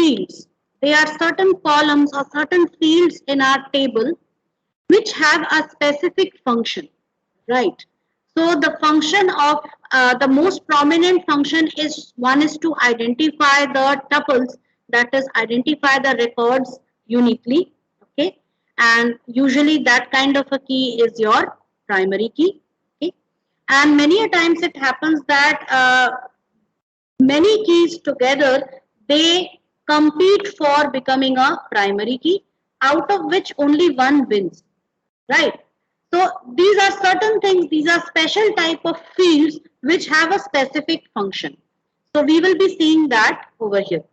fields. They are certain columns or certain fields in our table which have a specific function, right? So the function of the most prominent function is one is to identify the tuples, that is identify the records uniquely, okay? And usually that kind of a key is your primary key, okay? And many a times it happens that many keys together, they compete for becoming a primary key, out of which only one wins, right? So these are certain things, these are special type of fields which have a specific function. So we will be seeing that over here.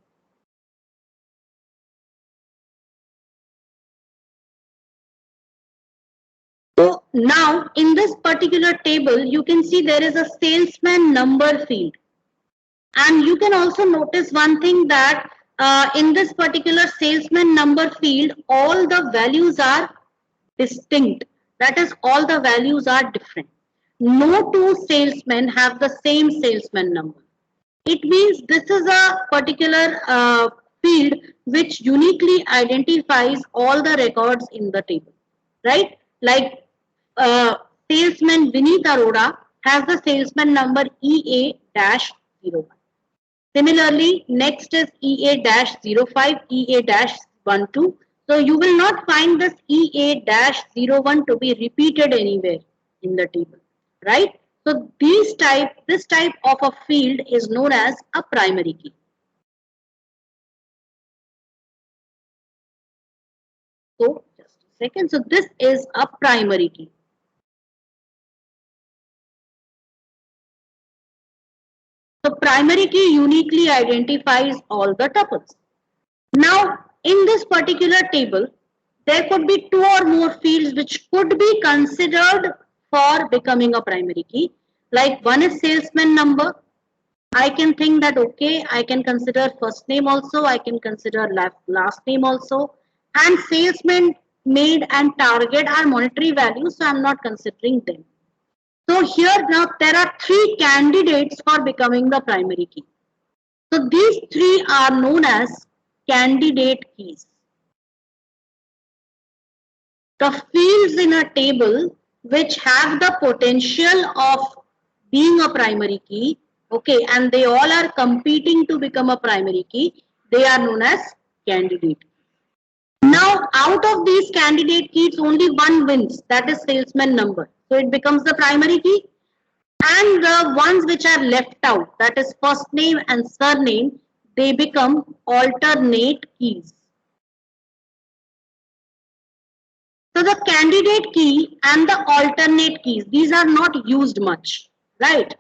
So now in this particular table, you can see there is a salesman number field. And you can also notice one thing that in this particular salesman number field, all the values are distinct. That is, all the values are different. No two salesmen have the same salesman number. It means this is a particular field which uniquely identifies all the records in the table, right? Like salesman Vineet Arora has the salesman number EA-01. Similarly, next is EA-05, EA-12. So you will not find this EA-01 to be repeated anywhere in the table, right? So this type of a field is known as a primary key. So just a second. So this is a primary key. So primary key uniquely identifies all the tuples. Now, in this particular table, there could be two or more fields which could be considered for becoming a primary key. Like one is salesman number. I can think that, okay, I can consider first name also, I can consider last name also. And salesman, made and target are monetary values, so I'm not considering them. So here now there are three candidates for becoming the primary key. So these three are known as candidate keys. The fields in a table which have the potential of being a primary key, okay, and they all are competing to become a primary key, they are known as candidate. Now, out of these candidate keys, only one wins, that is salesman number. So it becomes the primary key. And the ones which are left out, that is first name and surname, they become alternate keys. So the candidate key and the alternate keys, these are not used much, right?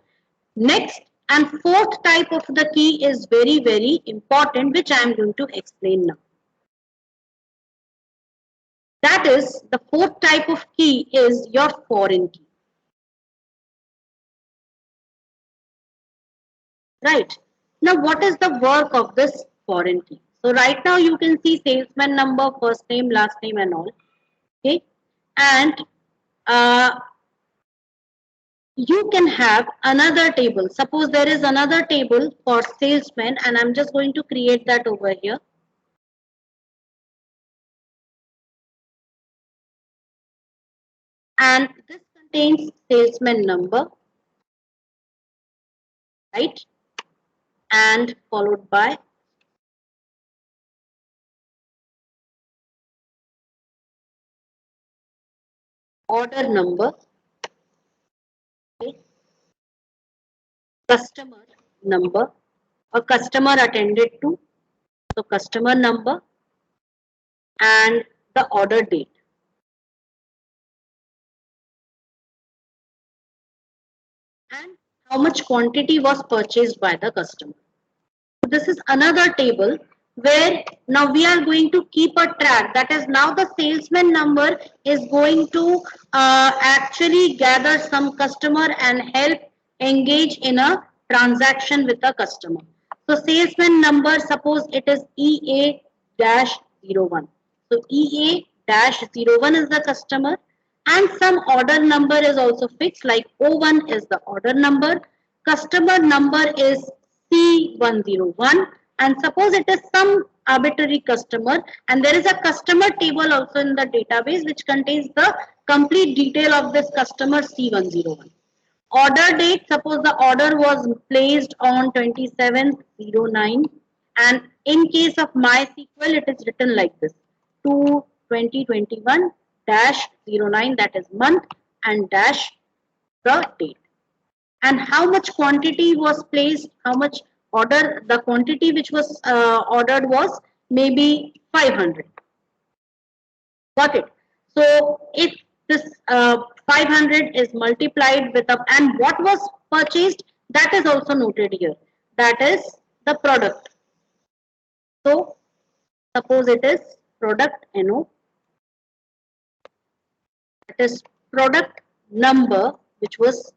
Next and fourth type of the key is very, very important, which I am going to explain now. That is, the fourth type of key is your foreign key. Right. Now, what is the work of this foreign key? So right now you can see salesman number, first name, last name and all. Okay. And you can have another table. Suppose there is another table for salesman, and I'm just going to create that over here. And this contains salesman number, right? And followed by order number, okay? Customer number, a customer attended to, so customer number, and the order date. And how much quantity was purchased by the customer. So this is another table where now we are going to keep a track. That is, now the salesman number is going to actually gather some customer and help engage in a transaction with the customer. So salesman number, suppose it is EA-01. So EA-01 is the customer, and some order number is also fixed, like O1 is the order number, customer number is C101, and suppose it is some arbitrary customer, and there is a customer table also in the database which contains the complete detail of this customer C101. Order date, suppose the order was placed on 27/09, and in case of MySQL it is written like this: to 2021-09, that is month, and dash the date. And how much quantity was placed, how much order, the quantity which was ordered was maybe 500. Got it? So if this 500 is multiplied with a, and what was purchased, that is also noted here. That is the product. So suppose it is product NO. That is product number which was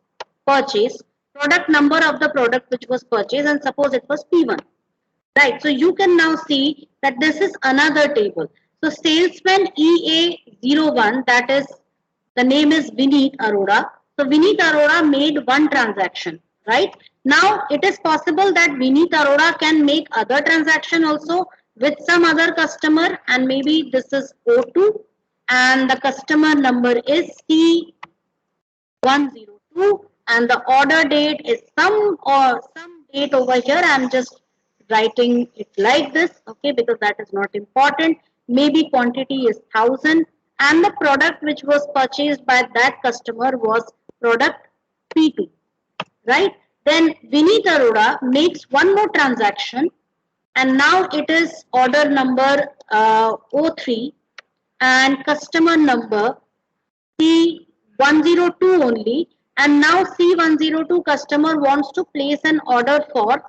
purchased, product number of the product which was purchased, and suppose it was P1. Right, so you can now see that this is another table. So salesman EA01, that is, the name is Vineet Arora. So Vineet Arora made one transaction, right? Now it is possible that Vineet Arora can make other transaction also with some other customer, and maybe this is O2 and the customer number is C102 and the order date is some date over here. I'm just writing it like this, okay, because that is not important. Maybe quantity is 1000 and the product which was purchased by that customer was product P2, right? Then Vineet Arora makes one more transaction and now it is order number O3 and customer number C102 only, and now C102 customer wants to place an order for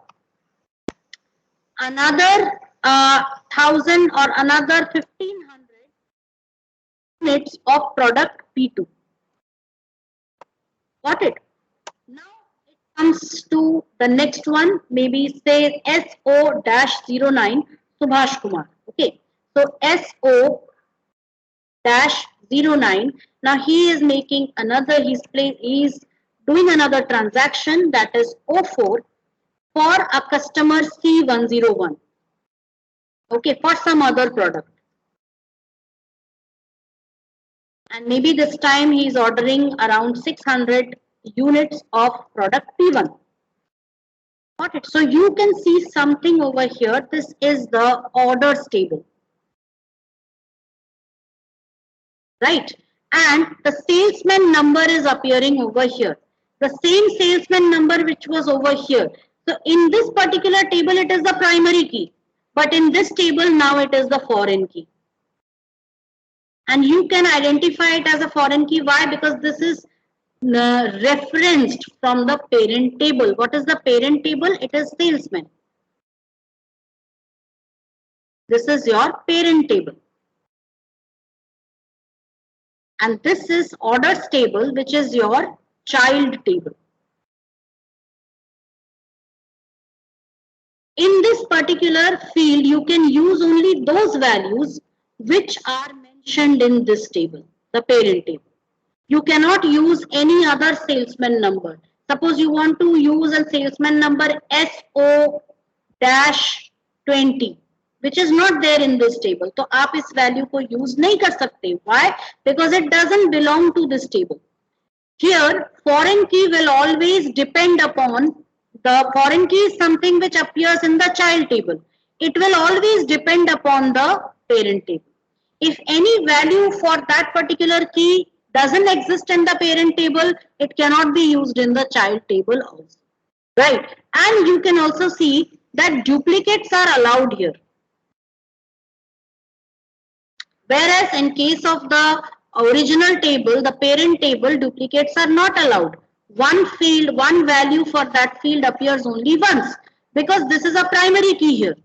another 1000 or another 1500 units of product P2. Got it? Now it comes to the next one, maybe say SO-09 Subhash Kumar. Okay, so SO-09. Now he is making another, he's doing another transaction, that is O4 for a customer C101. Okay, for some other product. And maybe this time he is ordering around 600 units of product P1. Got it? So you can see something over here. This is the orders table. Right? And the salesman number is appearing over here. The same salesman number which was over here. So in this particular table, it is the primary key. But in this table, now it is the foreign key. And you can identify it as a foreign key. Why? Because this is referenced from the parent table. What is the parent table? It is salesman. This is your parent table. And this is orders table, which is your child table. In this particular field, you can use only those values which are mentioned in this table, the parent table. You cannot use any other salesman number. Suppose you want to use a salesman number SO-20, which is not there in this table. So आप इस value को use नहीं कर सकते. Why? Because it doesn't belong to this table. Here, foreign key will always depend upon, the foreign key is something which appears in the child table. It will always depend upon the parent table. If any value for that particular key doesn't exist in the parent table, it cannot be used in the child table also. Right? And you can also see that duplicates are allowed here. Whereas in case of the original table, the parent table, duplicates are not allowed. One field, one value for that field appears only once because this is a primary key here.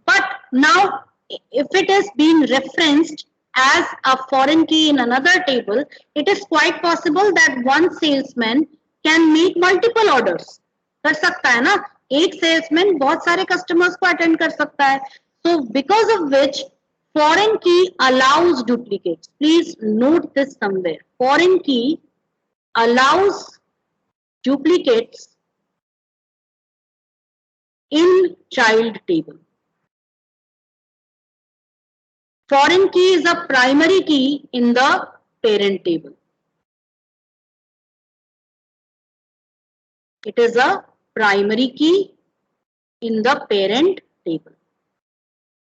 But now if it is being referenced as a foreign key in another table, it is quite possible that one salesman can make multiple orders. कर सकता है ना, एक salesman बहुत सारे customers को attend कर सकता है. So because of which foreign key allows duplicates. Please note this somewhere. Foreign key allows duplicates in child table. Foreign key is a primary key in the parent table. It is a primary key in the parent table.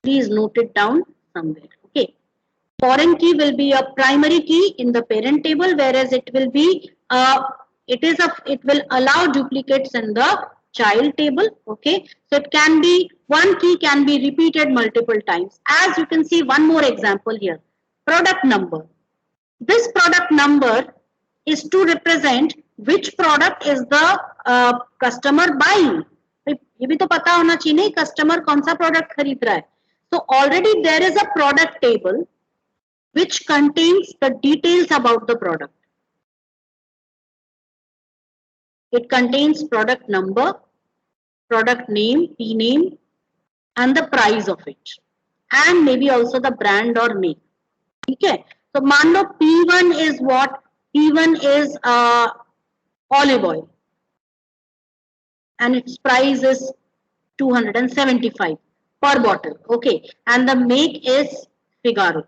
Please note it down somewhere. Okay. Foreign key will be a primary key in the parent table, whereas it will be it will allow duplicates in the child table. Okay, so it can be one key can be repeated multiple times. As you can see, one more example here. Product number. This product number is to represent which product is the customer buying. ये भी तो पता होना चाहिए customer कौन सा product खरीद रहा है. So already there is a product table which contains the details about the product. It contains product number, product name, P name, and the price of it, and maybe also the brand or make. Okay. So मान लो P1 is what? P1 is olive oil, and its price is 275 per bottle. Okay, and the make is Figaro.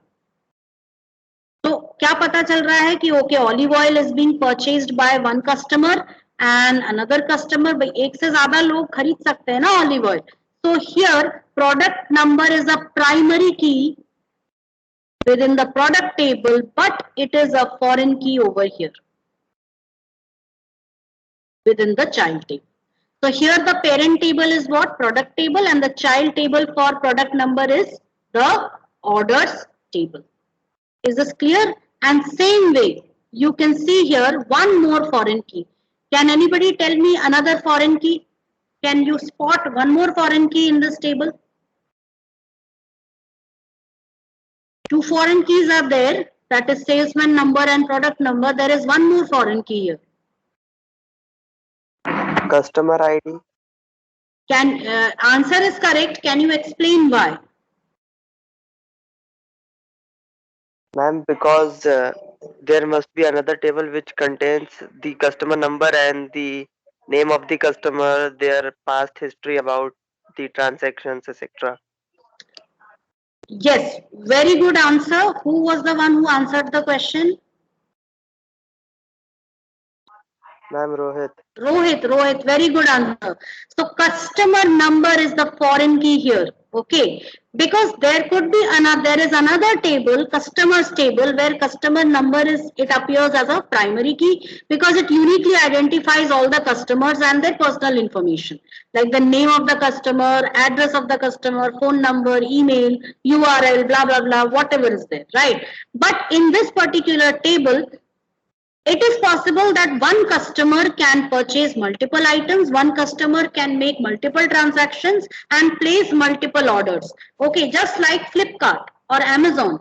तो क्या पता चल रहा है कि okay olive oil is being purchased by one customer and another customer. भाई एक से ज्यादा लोग खरीद सकते हैं ना olive oil. So here product number is a primary key within the product table, but it is a foreign key over here within the child table. So here the parent table is what? Product table, and the child table for product number is the orders table. Is this clear? And same way, you can see here one more foreign key. Can anybody tell me another foreign key? Can you spot one more foreign key in this table? Two foreign keys are there, that is salesman number and product number. There is one more foreign key here. Customer ID. Can answer is correct. Can you explain why? Ma'am, because there must be another table which contains the customer number and the name of the customer, their past history about the transactions, etc. Yes, very good answer. Who was the one who answered the question? Ma'am, Rohit. Rohit, very good answer. So customer number is the foreign key here. Okay, because there could be there is another table, customers table, where customer number it appears as a primary key because it uniquely identifies all the customers and their personal information, like the name of the customer, address of the customer, phone number, email, URL, blah blah blah, whatever is there, right? But in this particular table, it is possible that one customer can purchase multiple items, one customer can make multiple transactions and place multiple orders. Okay, just like Flipkart or Amazon.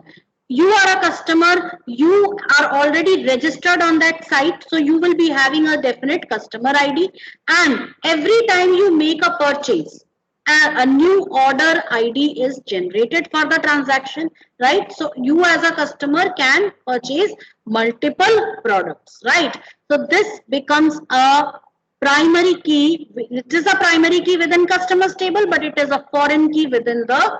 You are a customer, you are already registered on that site, so you will be having a definite customer ID, and every time you make a purchase, a new order ID is generated for the transaction, right? So you as a customer can purchase multiple products, right? So this becomes a primary key. It is a primary key within customers table, but it is a foreign key within the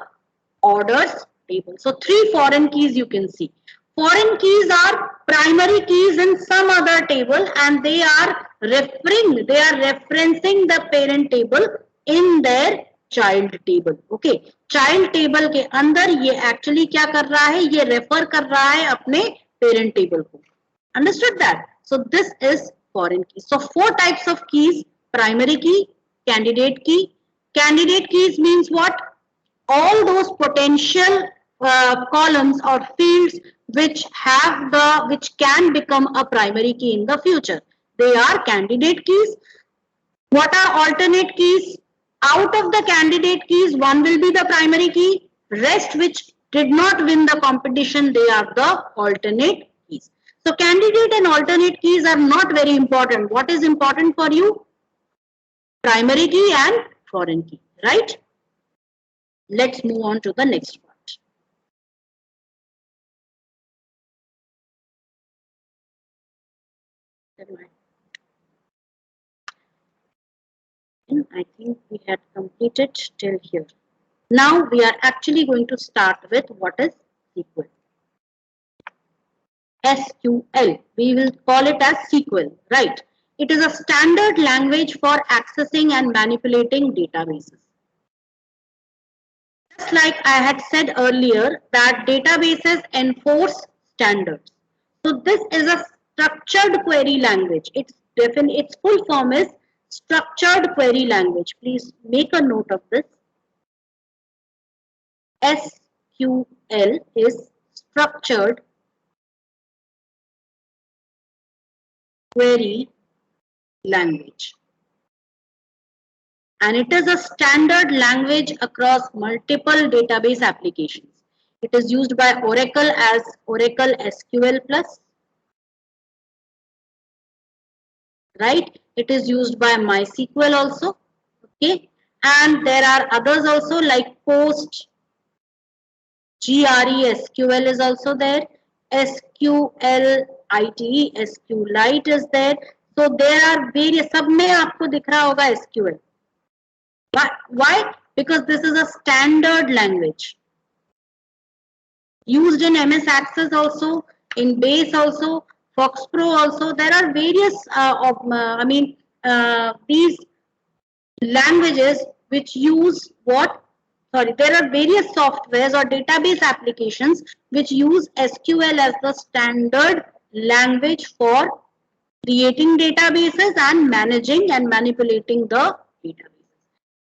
orders table. So three foreign keys you can see. Foreign keys are primary keys in some other table, and they are referencing the parent table in their child table. Okay, child table के अंदर ये actually क्या कर रहा है, ये refer कर रहा है अपने पेरेंट टेबल को. Understood that? So this is foreign key. So four types of keys: primary key, candidate key. Candidate keys means what? all those potential columns or fields which can become a primary key in the future. They are candidate keys. What are alternate keys? Out of the candidate keys, one will be the primary key. Rest which did not win the competition, they are the alternate keys. So candidate and alternate keys are not very important. What is important for you? Primary key and foreign key, right? Let's move on to the next part. I think we had completed till here. Now we are actually going to start with what is SQL. SQL. We will call it as SQL, right? It is a standard language for accessing and manipulating databases. Just like I had said earlier that databases enforce standards. So this is a structured query language. Its full form is structured query language. Please make a note of this. SQL is structured query language. And it is a standard language across multiple database applications. It is used by Oracle as Oracle SQL Plus, right? It is used by MySQL also, okay? And there are others also like Post, GRE SQL is also there, SQLite, SQLite is there. So there are various, सब में आपको दिख रहा होगा SQL. Why? Because this is a standard language. Used in MS Access also, in Base also, FoxPro also. There are various, these languages which use what? Sorry, there are various softwares or database applications which use SQL as the standard language for creating databases and managing and manipulating the database.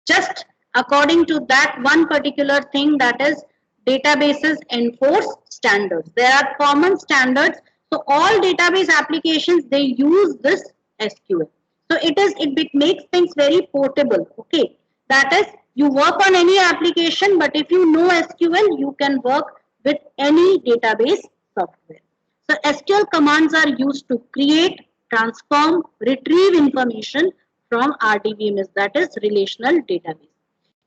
Just according to that one particular thing, that is databases enforce standards. There are common standards. So all database applications, they use this SQL. So it makes things very portable. Okay. That is, you work on any application, but if you know SQL, you can work with any database software. So SQL commands are used to create, transform, retrieve information from RDBMS, that is relational database.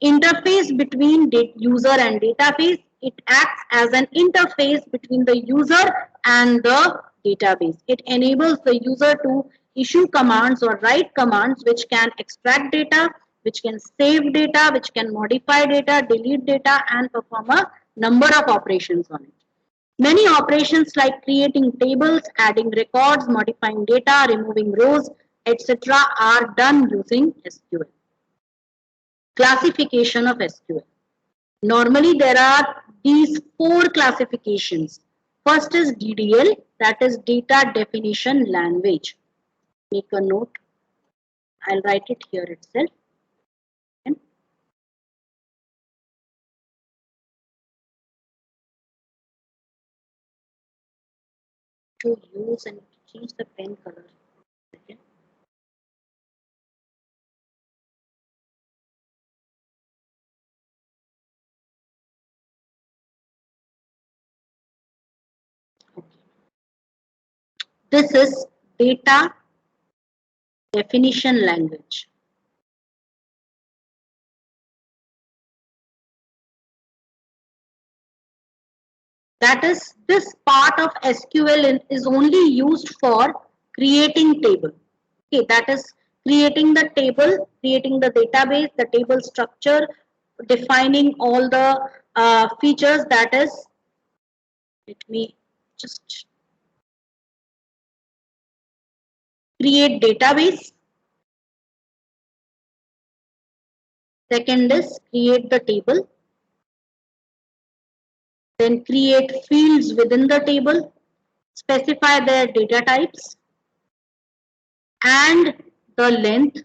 Interface between user and database. It acts as an interface between the user and the database. It enables the user to issue commands or write commands which can extract data, which can save data, which can modify data, delete data, and perform a number of operations on it. Many operations like creating tables, adding records, modifying data, removing rows, etc. are done using SQL. Classification of SQL. Normally there are these 4 classifications. First is DDL, that is Data Definition Language. Make a note. I'll write it here itself. To use and change the pen color. Okay. This is Data Definition Language. That is, this part of SQL is only used for creating table. Okay, that is creating the table, creating the database, the table structure, defining all the features. That is, let me just create database. Second is create the table. Then create fields within the table, specify their data types and the length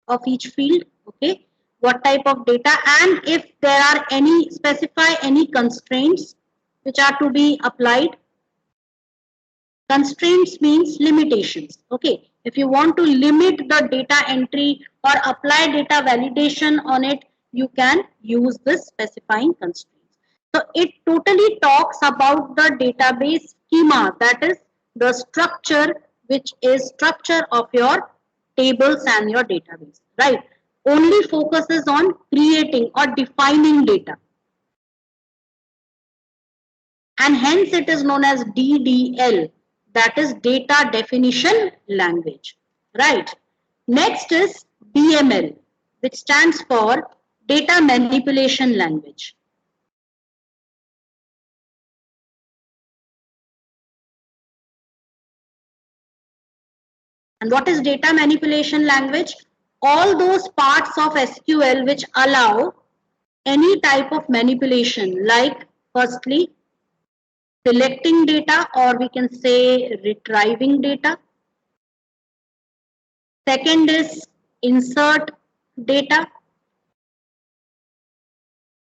of each field, okay, what type of data, and if there are any, specify any constraints which are to be applied. Constraints means limitations, okay. If you want to limit the data entry or apply data validation on it, you can use this specifying constraints. So it totally talks about the database schema, that is the structure, which is structure of your tables and your database, right? Only focuses on creating or defining data. And hence it is known as DDL, that is Data Definition Language, right? Next is DML, which stands for Data Manipulation Language. And what is data manipulation language? All those parts of SQL which allow any type of manipulation, like firstly, selecting data, or we can say retrieving data. Second is insert data.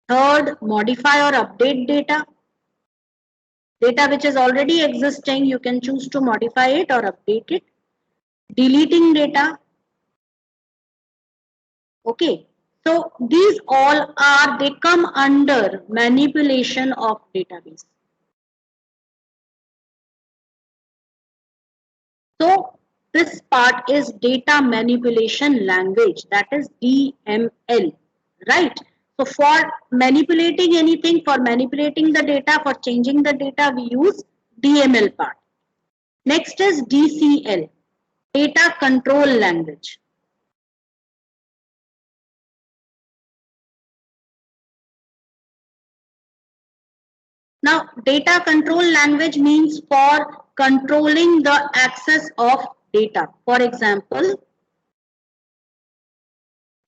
Third, modify or update data. Data which is already existing, you can choose to modify it or update it. Deleting data. Okay. So these all are, they come under manipulation of database. So this part is data manipulation language, that is DML, right? So for manipulating anything, for manipulating the data, for changing the data, we use DML part. Next is DCL, data control language. Now, data control language means for controlling the access of data. For example,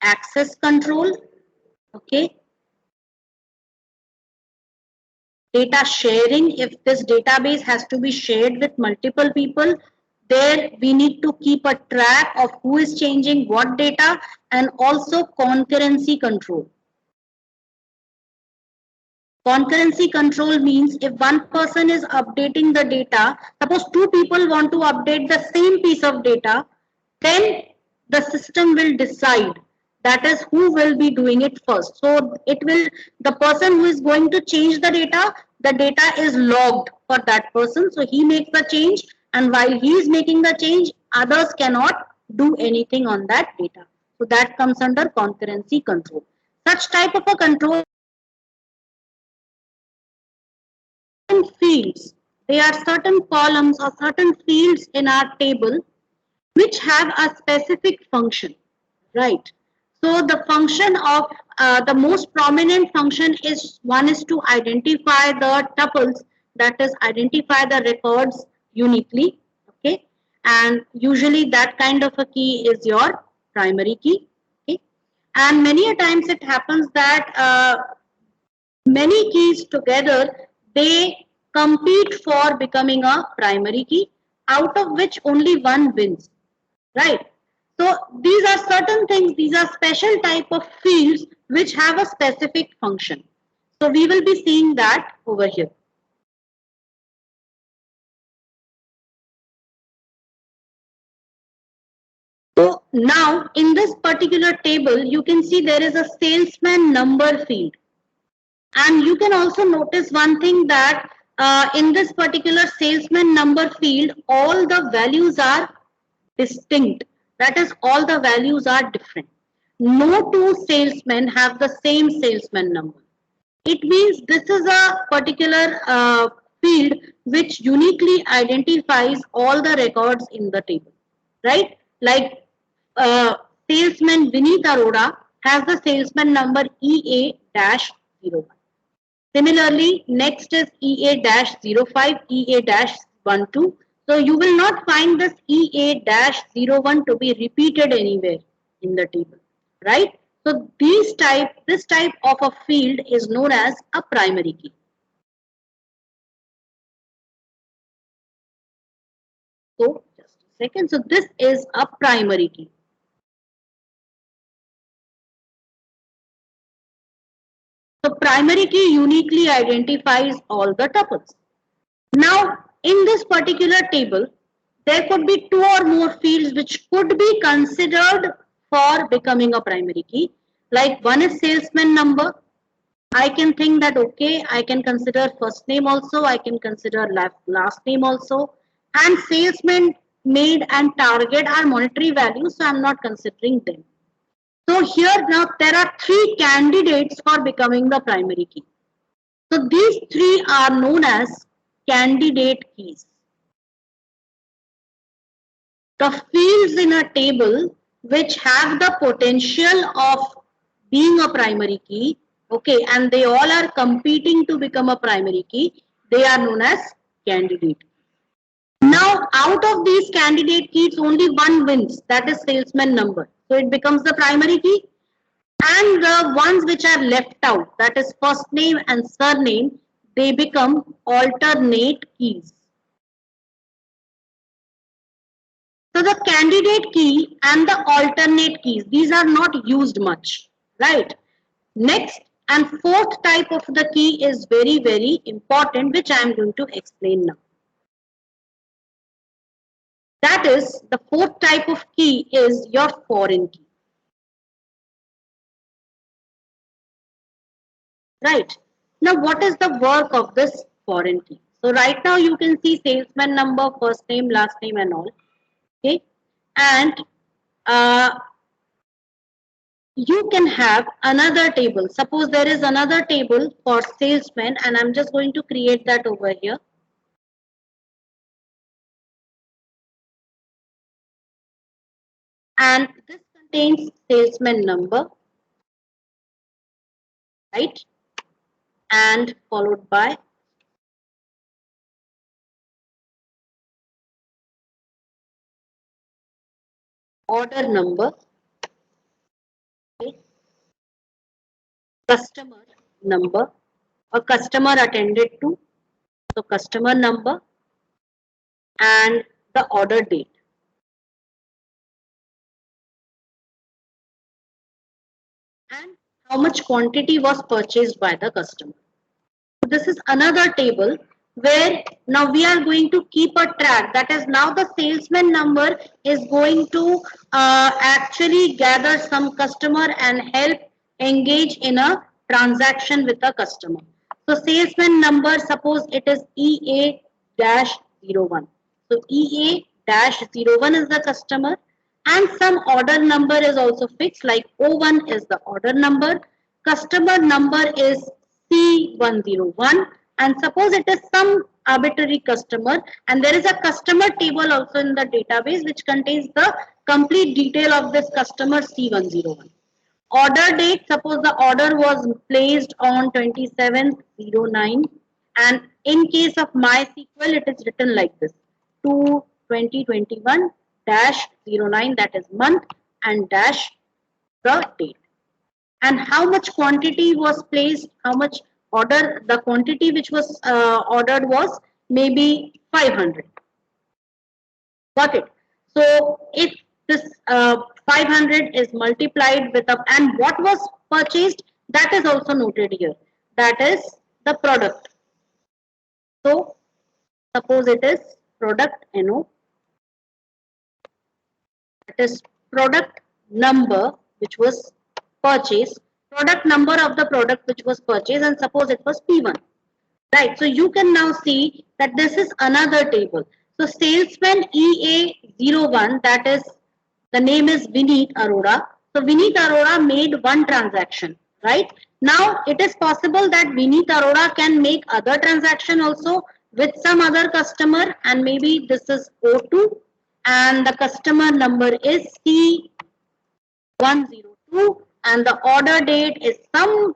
access control, okay, data sharing. If this database has to be shared with multiple people, there we need to keep a track of who is changing what data, and also concurrency control. Concurrency control means if one person is updating the data, suppose two people want to update the same piece of data, then the system will decide, that is who will be doing it first. So it will, the person who is going to change the data is logged for that person. So he makes the change, and while he is making the change, others cannot do anything on that data. So that comes under concurrency control. Such type of a control fields. There are certain columns or certain fields in our table which have a specific function, right? So the function of the most prominent function is, one is to identify the tuples, that is identify the records uniquely, okay? And usually that kind of a key is your primary key, okay? And many a times it happens that many keys together, they compete for becoming a primary key, out of which only one wins, right? So these are certain things, these are special type of fields which have a specific function. So we will be seeing that over here. So now in this particular table, you can see there is a salesman number field. And you can also notice one thing, that in this particular salesman number field, all the values are distinct. That is, all the values are different. No two salesmen have the same salesman number. It means this is a particular field which uniquely identifies all the records in the table, right? Like salesman Vineet Arora has the salesman number EA-01. Similarly, next is EA-05, EA-12. So you will not find this EA-01 to be repeated anywhere in the table, right? So this type of a field is known as a primary key. So just a second. So this is a primary key. So primary key uniquely identifies all the tuples. Now, in this particular table, there could be two or more fields which could be considered for becoming a primary key. Like one is salesman number. I can think that, okay, I can consider first name also, I can consider last name also. And salesman made and target are monetary values, so I'm not considering them. So here now there are three candidates for becoming the primary key. So these three are known as candidate keys. The fields in a table which have the potential of being a primary key, okay, and they all are competing to become a primary key, they are known as candidate. Now, out of these candidate keys, only one wins, that is salesman number. So it becomes the primary key. And the ones which are left out, that is first name and surname, they become alternate keys. So the candidate key and the alternate keys, these are not used much, right? Next and fourth type of the key is very, very important, which I am going to explain now. That is, the fourth type of key is your foreign key. Right. Now, what is the work of this foreign key? So right now you can see salesman number, first name, last name and all. Okay. And you can have another table. Suppose there is another table for salesman and I'm just going to create that over here. And this contains salesman number, right? And followed by order number, okay? Customer number, or customer attended to, so customer number, and the order date. And how much quantity was purchased by the customer. So this is another table where now we are going to keep a track. That is, now the salesman number is going to actually gather some customer and help engage in a transaction with a customer. So salesman number, suppose it is EA-01. So EA-01 is the customer, and some order number is also fixed, like O1 is the order number, customer number is C101, and suppose it is some arbitrary customer, and there is a customer table also in the database which contains the complete detail of this customer C101. Order date, suppose the order was placed on 27/09, and in case of MySQL it is written like this: to 2021-09, that is month, and dash the date. And how much quantity was placed, how much order, the quantity which was ordered was maybe 500. Got it? So if this 500 is multiplied with a, and what was purchased, that is also noted here. That is the product. So suppose it is product NO. That is product number which was purchased, product number of the product which was purchased, and suppose it was P1. Right, so you can now see that this is another table. So salesman EA-01, that is, the name is Vineet Arora. So Vineet Arora made one transaction, right? Now it is possible that Vineet Arora can make other transaction also with some other customer, and maybe this is O2 and the customer number is C102 and the order date is some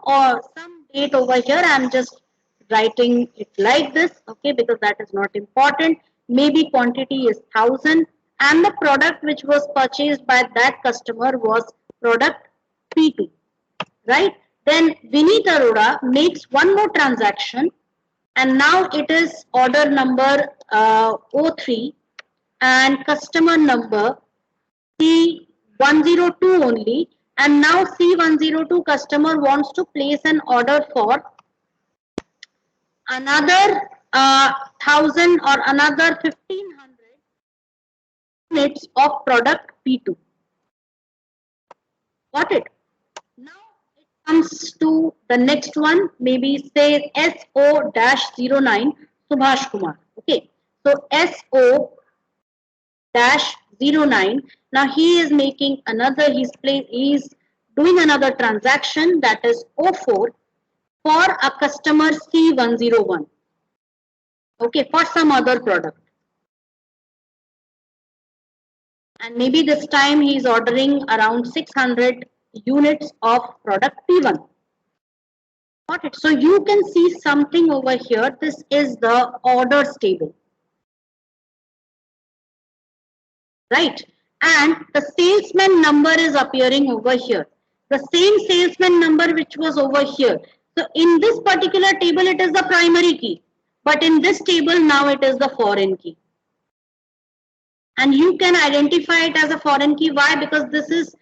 date over here. I'm just writing it like this, okay, because that is not important. Maybe quantity is 1000 and the product which was purchased by that customer was product P2, right? Then Vineet Arora makes one more transaction and now it is order number O3 and customer number C102 only, and now C102 customer wants to place an order for another 1000 or another 1500 units of product P2. Got it? Now it comes to the next one, maybe say SO-09 Subhash Kumar. Okay, so SO-09. Now he is making another, he's doing another transaction, that is O4 for a customer C101. Okay, for some other product. And maybe this time he is ordering around 600 units of product P1. Got it? So you can see something over here. This is the orders table. right? And the salesman number is appearing over here. The same salesman number which was over here. So in this particular table, it is the primary key. But in this table, now it is the foreign key. And you can identify it as a foreign key. Why? Because this is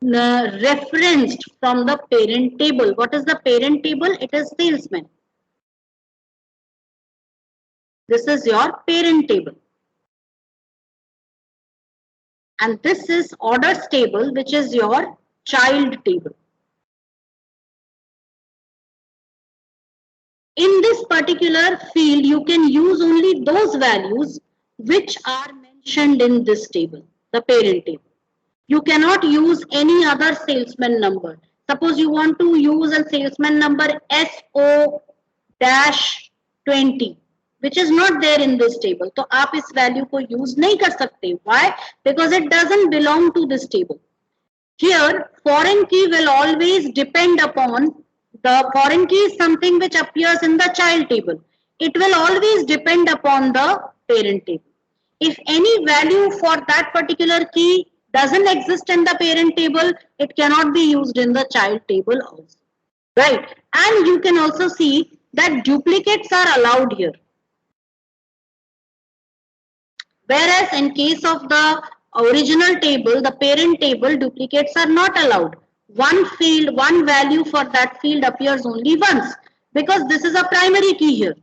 referenced from the parent table. What is the parent table? It is salesman. This is your parent table. And this is orders table, which is your child table. In this particular field, you can use only those values which are mentioned in this table, the parent table. You cannot use any other salesman number. Suppose you want to use a salesman number SO-20, which is not there in this table. So आप इस value को use नहीं कर सकते. Why? Because it doesn't belong to this table. Here, foreign key will always depend upon the foreign key is something which appears in the child table. It will always depend upon the parent table. If any value for that particular key doesn't exist in the parent table, it cannot be used in the child table also. Right? And you can also see that duplicates are allowed here. Whereas in case of the original table, the parent table, duplicates are not allowed. One field, one value for that field appears only once because this is a primary key here.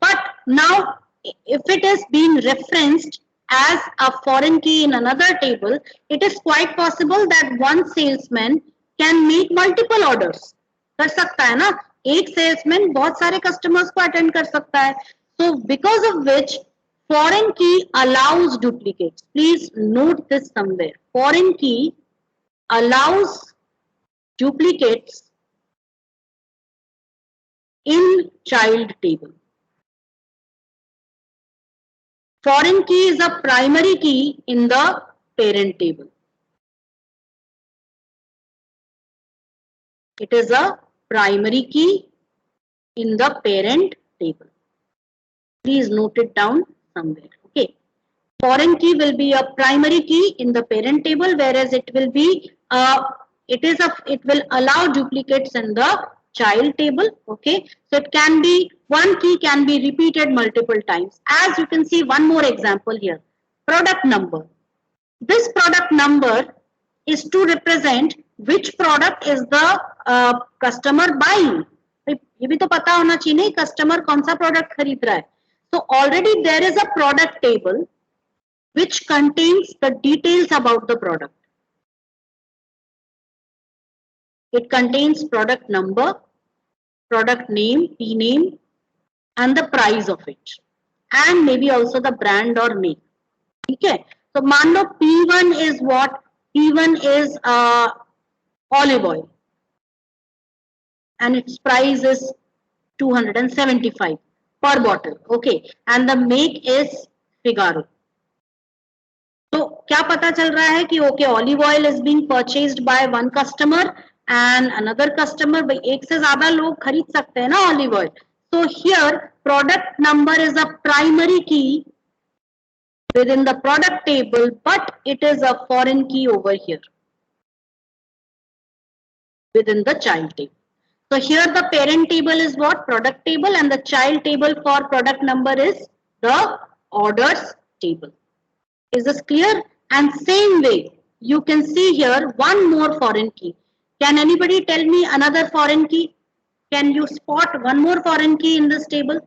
But now if it is being referenced as a foreign key in another table, it is quite possible that one salesman can make multiple orders. कर सकता है ना, एक salesman बहुत सारे customers को attend कर सकता है. So because of which foreign key allows duplicates. Please note this somewhere. Foreign key allows duplicates in child table. Foreign key is a primary key in the parent table. It is a primary key in the parent table. Please note it down somewhere. Okay. Foreign key will be a primary key in the parent table, whereas it will be it will allow duplicates in the child table. Okay. So it can be one key can be repeated multiple times. As you can see, one more example here. Product number. This product number is to represent which product is the customer buying. ये भी तो पता होना चाहिए customer कौन सा product खरीद रहा है. So already there is a product table which contains the details about the product. It contains product number, product name, P name, and the price of it, and maybe also the brand or make. Okay. So मान लो P1 is what? P1 is olive oil, and its price is 275 per bottle. Okay. And the make is Figaro. तो क्या पता चल रहा है कि okay olive oil is being purchased by one customer and another customer. भाई एक से ज्यादा लोग खरीद सकते हैं ना olive oil. So here product number is a primary key within the product table, but it is a foreign key over here within the child table. So here the parent table is what? Product table, and the child table for product number is the orders table. Is this clear? And same way, you can see here one more foreign key. Can anybody tell me another foreign key? Can you spot one more foreign key in this table?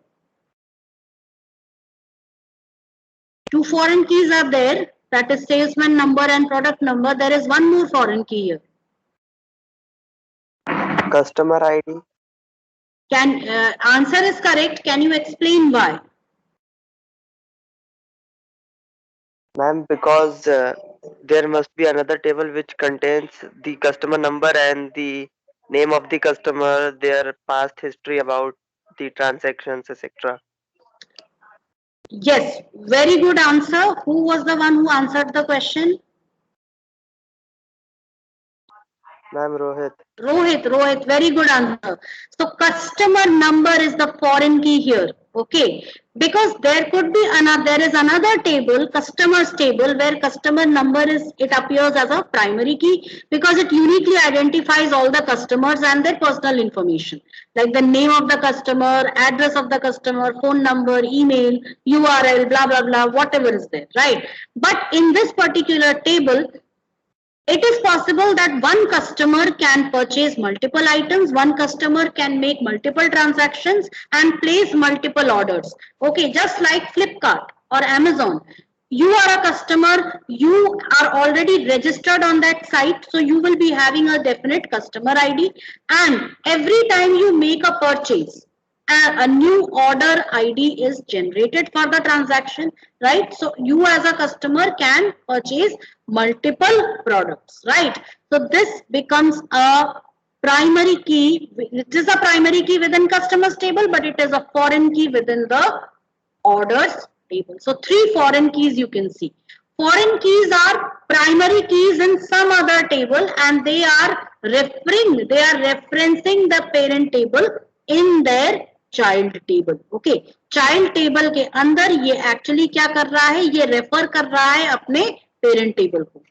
Two foreign keys are there. That is salesman number and product number. There is one more foreign key here. Customer ID. Answer is correct. Can you explain why? Ma'am, because there must be another table which contains the customer number and the name of the customer, their past history about the transactions, etc. Yes, very good answer. Who was the one who answered the question? Ma'am, Rohit. Rohit, very good answer. So customer number is the foreign key here. Okay. because there could be there is another table, customers table, where customer number it appears as a primary key because it uniquely identifies all the customers and their personal information, like the name of the customer, address of the customer, phone number, email, URL, blah blah blah, whatever is there, right? But in this particular table, it is possible that one customer can purchase multiple items, one customer can make multiple transactions and place multiple orders. Okay, just like Flipkart or Amazon. You are a customer, you are already registered on that site, so you will be having a definite customer ID, and every time you make a purchase, a new order ID is generated for the transaction, right? So you as a customer can purchase multiple products, right? So this becomes a primary key. It is a primary key within customers table, but it is a foreign key within the orders table. So three foreign keys you can see. Foreign keys are primary keys in some other table, and they are referencing the parent table in their child table. Okay, child table के अंदर ये actually क्या कर रहा है, ये refer कर रहा है अपने parent table को.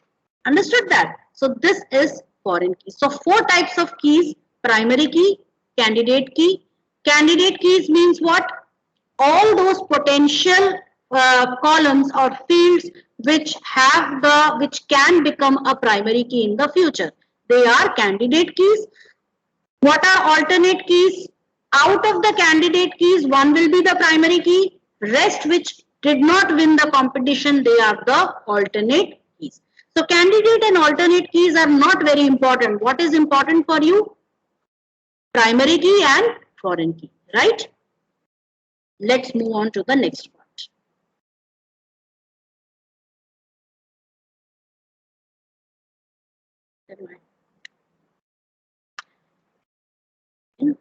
Understood that? So this is foreign key. So four types of keys: primary key, candidate key. Candidate keys means what? All those potential columns or fields which can become a primary key in the future. They are candidate keys. What are alternate keys? Out of the candidate keys, one will be the primary key. Rest which did not win the competition, they are the alternate keys. So candidate and alternate keys are not very important. What is important for you? Primary key and foreign key, right? Let's move on to the next part.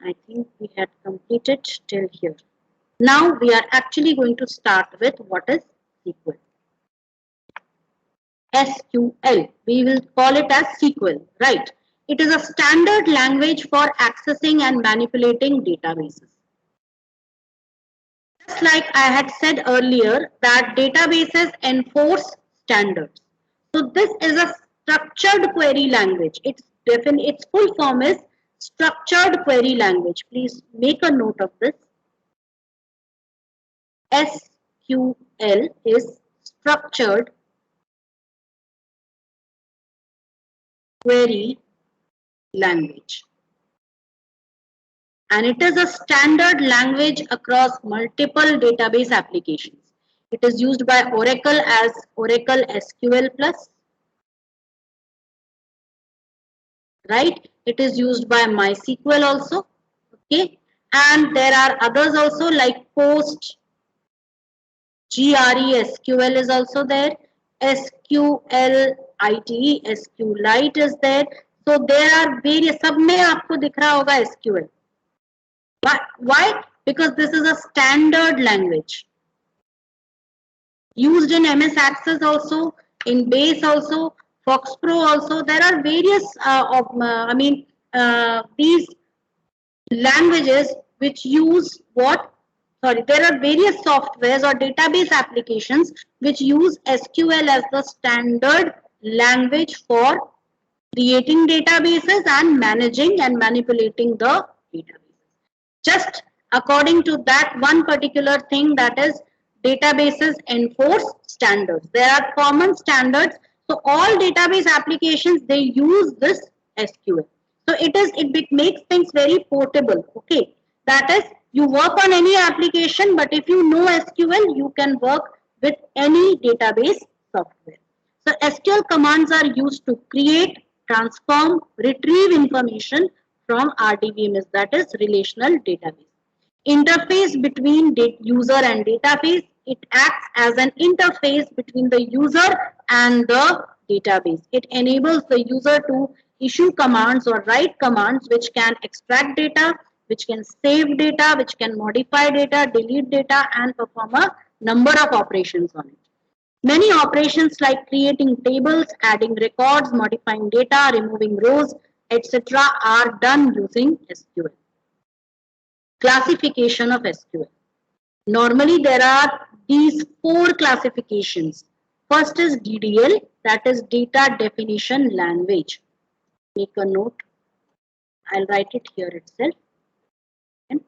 I think we had completed till here. Now we are actually going to start with what is SQL. SQL. We will call it as SQL, right? It is a standard language for accessing and manipulating databases. Just like I had said earlier, that databases enforce standards. So this is a structured query language. Its full form is structured query language. Please make a note of this. SQL is structured query language, and it is a standard language across multiple database applications. It is used by Oracle as Oracle SQL Plus, right? It is used by MySQL also, okay? And there are others also like Post, GRE-SQL is also there, SQLite, SQLite is there. So there are various, सब में आपको दिख रहा होगा SQL. Why? Because this is a standard language. Used in MS Access also, in Base also, FoxPro also. There are various, these languages which use what? Sorry, there are various softwares or database applications which use SQL as the standard language for creating databases and managing and manipulating the database. Just according to that one particular thing, that is databases enforce standards. There are common standards. So all database applications, they use this SQL. So it makes things very portable. Okay. That is, you work on any application, but if you know SQL, you can work with any database software. So SQL commands are used to create, transform, retrieve information from RDBMS, that is relational database. Interface between user and database. It acts as an interface between the user and the database. It enables the user to issue commands or write commands which can extract data, which can save data, which can modify data, delete data, and perform a number of operations on it. Many operations like creating tables, adding records, modifying data, removing rows, etc. are done using SQL. Classification of SQL. Normally, there are these four classifications. First is DDL, that is Data Definition Language. Make a note. I'll write it here itself. And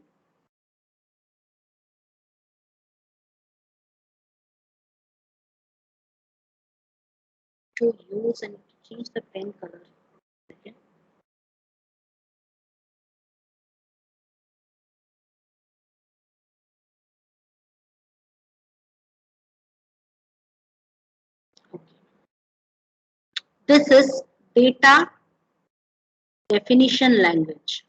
to use and change the pen color. Okay. This is Data Definition Language.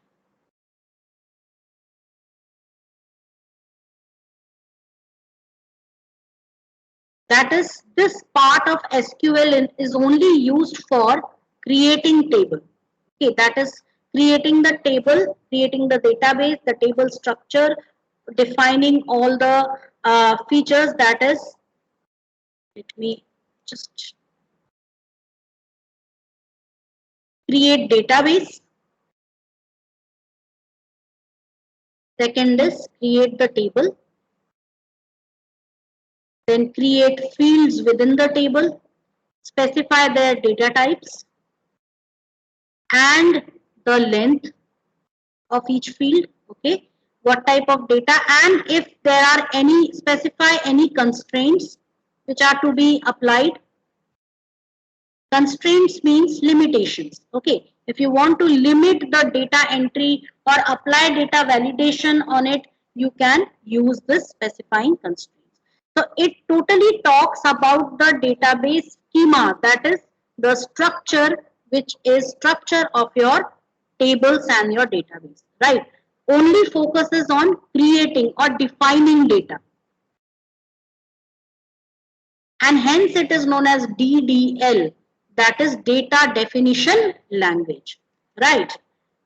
That is, this part of SQL is only used for creating table. Okay, that is creating the table, creating the database, the table structure, defining all the features. That is, let me just create database. Second is create the table. Then create fields within the table, specify their data types and the length of each field. Okay, what type of data, and if there are any, specify any constraints which are to be applied. Constraints means limitations. Okay, if you want to limit the data entry or apply data validation on it, you can use this specifying constraints. So it totally talks about the database schema, that is the structure, which is structure of your tables and your database, right? Only focuses on creating or defining data, and hence it is known as DDL, that is Data Definition Language, right?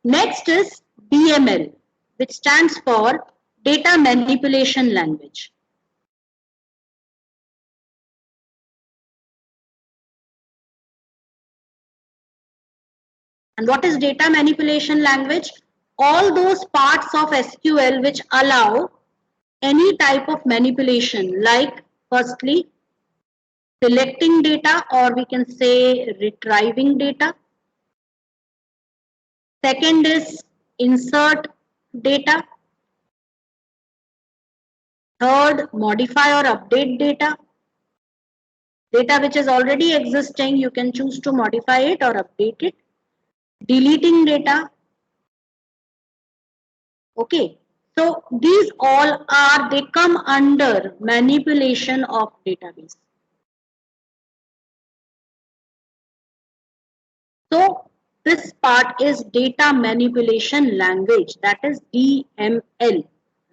Next is DML, which stands for Data Manipulation Language. And what is data manipulation language? All those parts of SQL which allow any type of manipulation, like firstly selecting data, or we can say retrieving data. Second is insert data. Third, modify or update data. Data which is already existing, you can choose to modify it or update it. Deleting data. Okay. So these all are, they come under manipulation of database. So this part is data manipulation language, that is DML,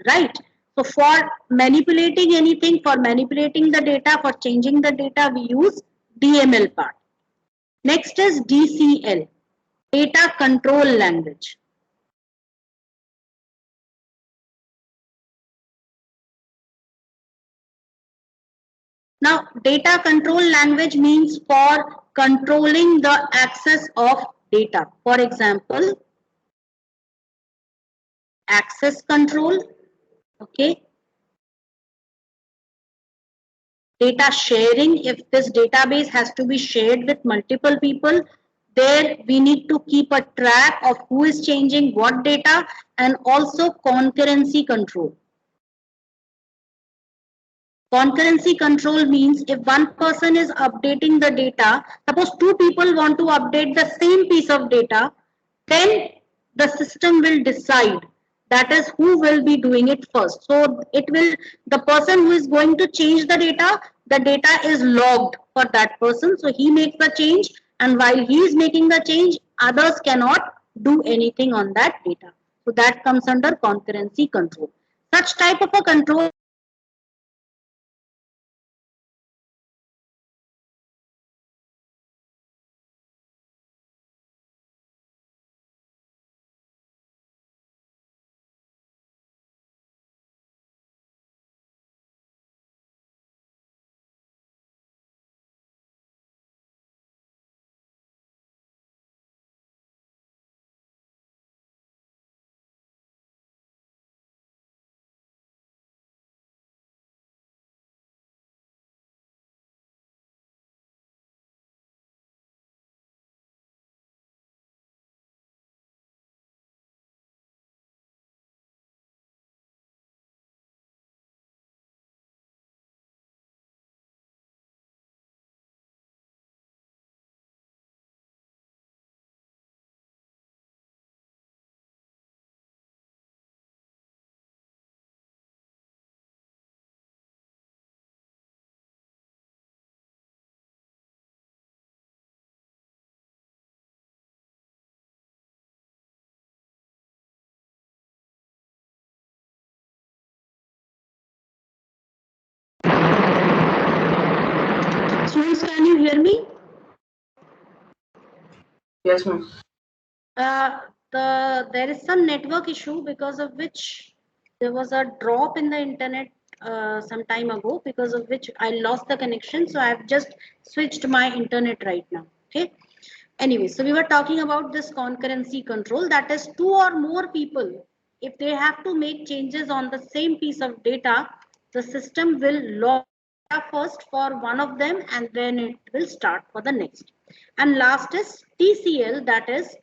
right? So for manipulating anything, for manipulating the data, for changing the data, we use DML part. Next is DCL, data control language. Now, data control language means for controlling the access of data. For example, access control, okay, data sharing. If this database has to be shared with multiple people, there we need to keep a track of who is changing what data, and also concurrency control. Concurrency control means if one person is updating the data, suppose two people want to update the same piece of data, then the system will decide, that is who will be doing it first. So it will, the person who is going to change the data is logged for that person. So he makes the change, and while he is making the change, others cannot do anything on that data. So that comes under concurrency control. Such type of a control Yes, ma'am. There is some network issue because of which there was a drop in the internet some time ago, because of which I lost the connection. So I've just switched my internet right now. Okay. Anyway, so we were talking about this concurrency control, that is two or more people, if they have to make changes on the same piece of data, the system will log data first for one of them and then it will start for the next. And last is TCL, that is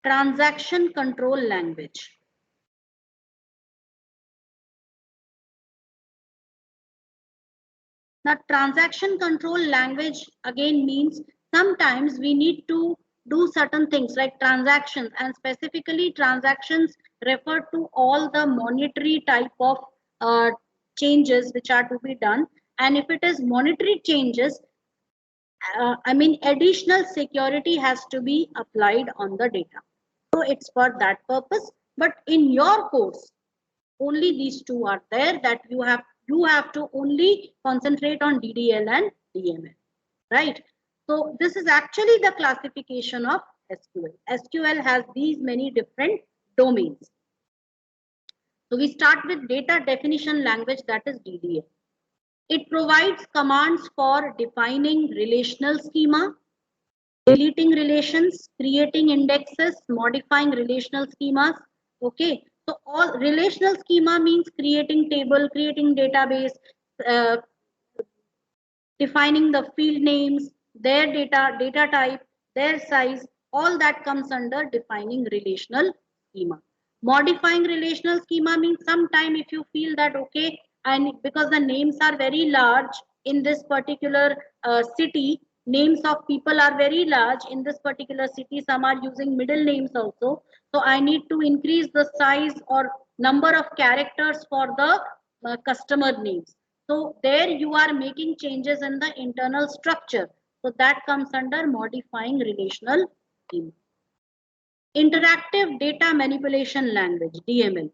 transaction control language. Now, transaction control language again means sometimes we need to do certain things like transactions, and specifically transactions refer to all the monetary type of changes which are to be done. And if it is monetary changes, I mean, additional security has to be applied on the data. So it's for that purpose. But in your course, only these two are there, that you have to only concentrate on DDL and DML, right? So this is actually the classification of SQL. SQL has these many different domains. So we start with data definition language, that is DDL. It provides commands for defining relational schema, deleting relations, creating indexes, modifying relational schemas. Okay, so all relational schema means creating table, creating database, uh, defining the field names, their data type, their size, all that comes under defining relational schema. Modifying relational schema means sometime if you feel that okay, and because the names are very large in this particular city, names of people are very large in this particular city, some are using middle names also. So I need to increase the size or number of characters for the customer names. So there you are making changes in the internal structure. So that comes under modifying relational schema. Interactive data manipulation language, DML.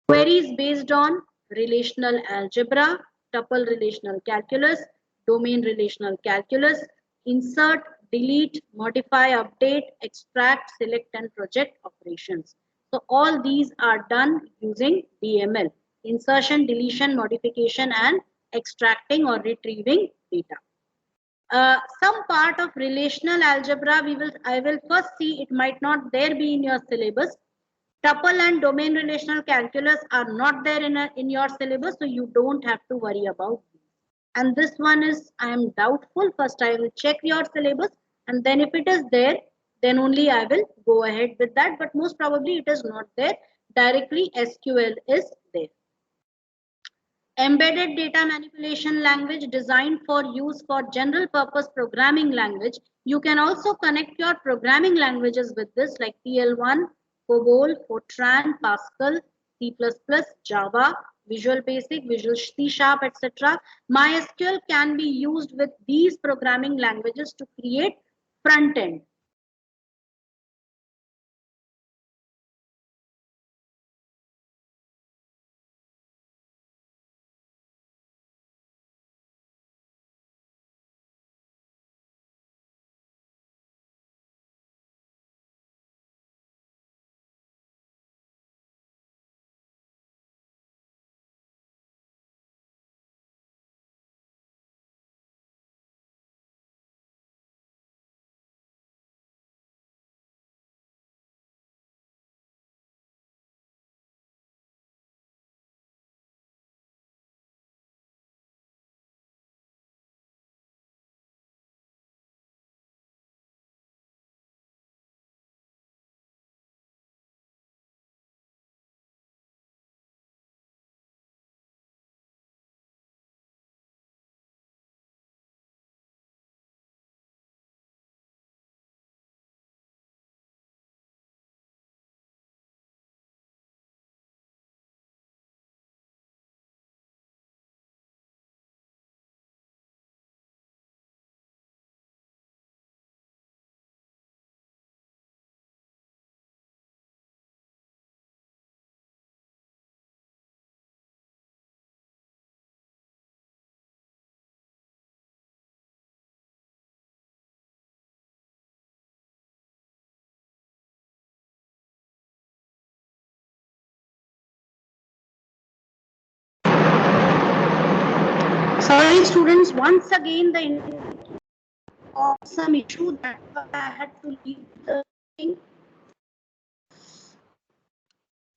Queries based on relational algebra, tuple relational calculus, domain relational calculus, insert, delete, modify, update, extract, select, and project operations. So all these are done using DML: insertion, deletion, modification, and extracting or retrieving data. Some part of relational algebra I will first see, it might not there be in your syllabus. Tuple and domain relational calculus are not there in your syllabus, so you don't have to worry about these. And this one is, I am doubtful. First, I will check your syllabus, and then if it is there, then only I will go ahead with that. But most probably it is not there. Directly SQL is there. Embedded data manipulation language designed for use for general purpose programming language. You can also connect your programming languages with this, like PL1, COBOL, Fortran, Pascal, C++, Java, Visual Basic, Visual C Sharp, etc. MySQL can be used with these programming languages to create front end. sorry students, once again the of some issue that I had to leave the thing.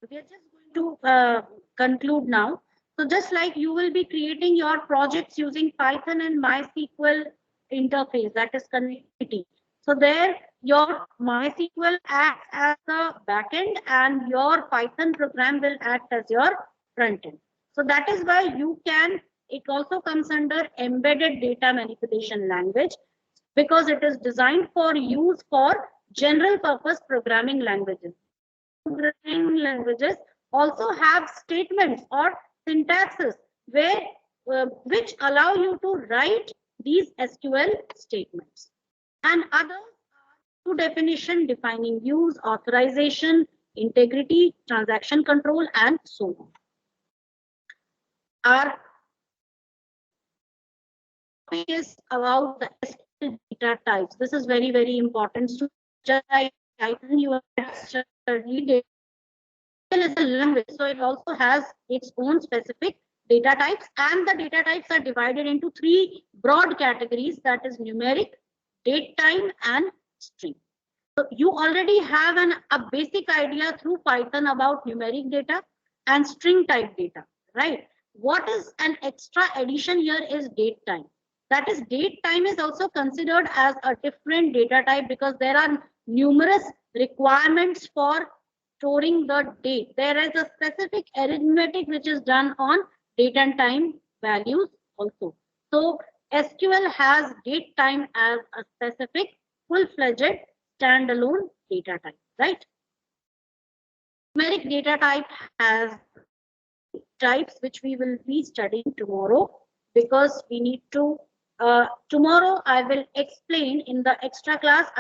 We are just going to conclude now. So just like you will be creating your projects using Python and MySQL interface, that is connectivity. So there your MySQL acts as the backend and your Python program will act as your front end. So that is why you can, it also comes under embedded data manipulation language because it is designed for use for general purpose programming languages. Programming languages also have statements or syntaxes where which allow you to write these SQL statements. And others are to definition, defining use, authorization, integrity, transaction control, and so on. Our topic is about the SQL data types. This is very, very important. So just like Python, you have studied it is a language, so it also has its own specific data types, and the data types are divided into three broad categories, that is numeric, date time, and string. So you already have a basic idea through Python about numeric data and string type data, right? What is an extra addition here is date time. That is, date time is also considered as a different data type because there are numerous requirements for storing the date. There is a specific arithmetic which is done on date and time values also. So SQL has date time as a specific full-fledged standalone data type, right? Numeric data type has types which we will be studying tomorrow because we need to tomorrow I will explain in the extra class.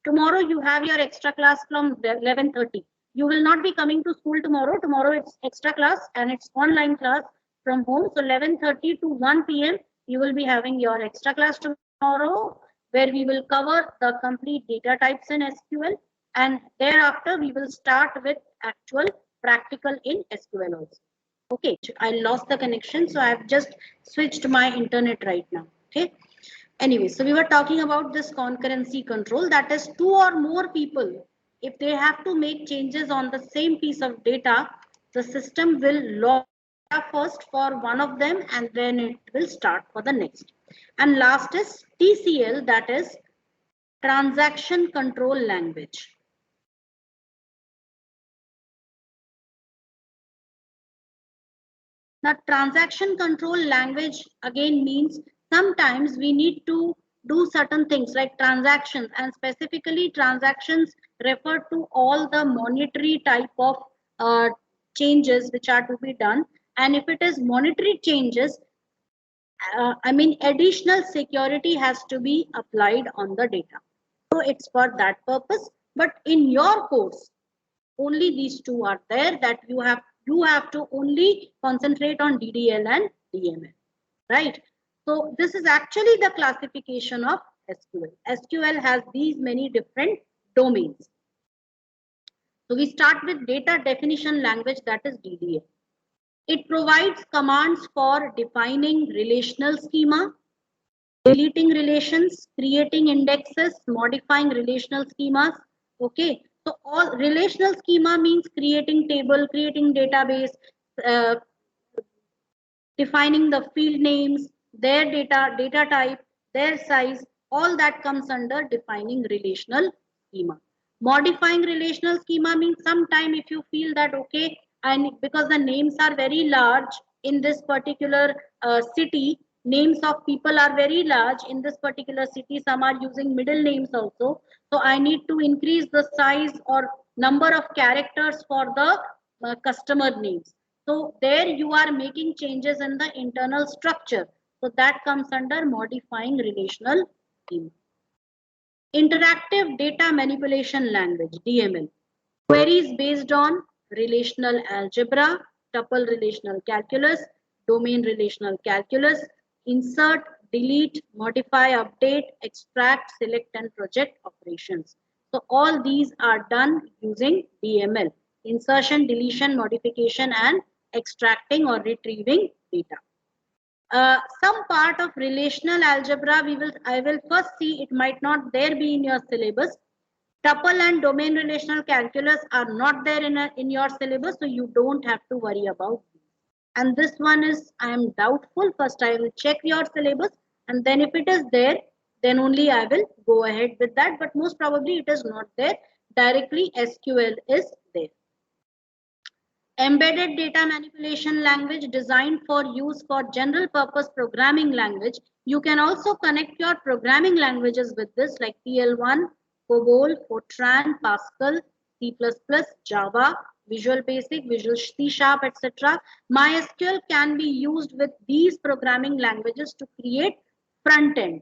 Tomorrow you have your extra class from 11:30. You will not be coming to school tomorrow. Tomorrow it's extra class and it's online class from home. So 11:30 to 1 p.m. you will be having your extra class tomorrow where we will cover the complete data types in SQL, and thereafter we will start with actual practical in SQL also. Okay, I lost the connection, so I've just switched my internet right now. Okay. Anyway, so we were talking about this concurrency control, that is two or more people, if they have to make changes on the same piece of data, the system will log first for one of them and then it will start for the next. And last is TCL, that is transaction control language. Now, transaction control language again means sometimes we need to do certain things like transactions, and specifically transactions refer to all the monetary type of changes which are to be done. And if it is monetary changes, I mean additional security has to be applied on the data. So it's for that purpose. But in your course, only these two are there, that you have to only concentrate on DDL and DML, right? So this is actually the classification of SQL. SQL has these many different domains. So we start with data definition language, that is DDL. It provides commands for defining relational schema, deleting relations, creating indexes, modifying relational schemas. Okay, so all relational schema means creating table, creating database, uh, defining the field names, their data type, their size, all that comes under defining relational schema. Modifying relational schema means sometime if you feel that, okay, and because the names are very large in this particular city, names of people are very large in this particular city, some are using middle names also. So I need to increase the size or number of characters for the customer names. So there you are making changes in the internal structure. So that comes under modifying relational schema. Interactive data manipulation language, DML. Queries based on relational algebra, tuple relational calculus, domain relational calculus, insert, delete, modify, update, extract, select, and project operations. So all these are done using DML. Insertion, deletion, modification, and extracting or retrieving data. some part of relational algebra I will first see, it might not there be in your syllabus. Tuple and domain relational calculus are not there in your syllabus, so you don't have to worry about these. And this one is, I am doubtful. First I will check your syllabus, and then if it is there, then only I will go ahead with that, but most probably it is not there. Directly SQL is there. Embedded data manipulation language designed for use for general purpose programming language. You can also connect your programming languages with this, like PL1, COBOL, Fortran, Pascal, C++, Java, Visual Basic, Visual C Sharp, etc. MySQL can be used with these programming languages to create front end.